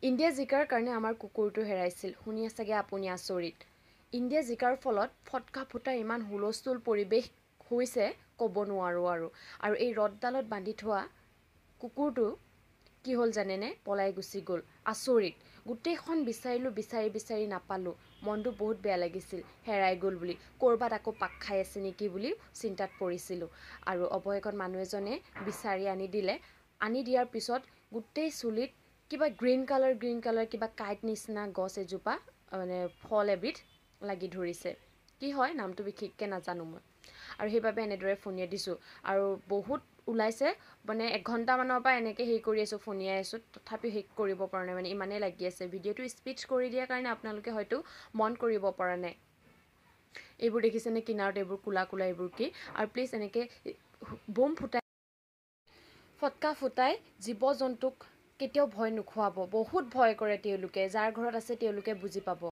India জিকাৰ কাৰণে আমাৰ কুকুৰটো হেৰাইছিল। শুনি আছেগে আপুনি আচৰিত। ইণ্ডিয়া জিকাৰ ফলত ফটকা ফুটাৰ ইমান হুলস্থুল পৰিৱেশ হৈছে ক'ব নোৱাৰোঁ আৰু এই ৰথডালত বান্ধি থোৱা কুকুৰটো কি হ'ল জানেনে? পলাই গুচি গ'ল। আচৰিত। গোটেইখন বিচাৰিলোঁ, বিচাৰি নাপালোঁ। মনটো বহুত বেয়া লাগিছিল হেৰাই গ'ল বুলি। ক'ৰবাত আকৌ পাক খাই আছে নেকি বুলি চিন্তাত পৰিছিলোঁ। আৰু অৱশেষত মানুহ এজনে বিচাৰি আনি দিলে। আনি দিয়াৰ পিছত গোটেই চুলিত কিবা গ্ৰীণ কালাৰ কিবা কাঁইট নিচিনা গছ এজোপা মানে ফল এবিধ লাগি ধৰিছে। কি হয় নামটো বিশেষকৈ নাজানো মই। আৰু সেইবাবে এনেদৰে ফণিয়াই দিছোঁ। আৰু বহুত ওলাইছে মানে 1 ঘণ্টামানৰ পৰা এনেকৈ হেৰি কৰি আছোঁ, ফণিয়াই আছোঁ, তথাপিও শেষ কৰিব পৰা নাই, মানে ইমানেই লাগি আছে। ভিডিঅ'টো স্পীড কৰি দিয়াৰ কাৰণে আপোনালোকে হয়তো মন কৰিব পৰা নাই। এইবোৰ দেখিছেনে কিনাৰত এইবোৰ কোলা এইবোৰ কি? আৰু প্লিজ এনেকৈ বোম ফুটাই ফটকা ফুটাই জীৱ জন্তুক কেতিয়াও ভয় নোখোৱাব। বহুত ভয় কৰে তেওঁলোকে। যাৰ ঘৰত আছে তেওঁলোকে বুজি পাব।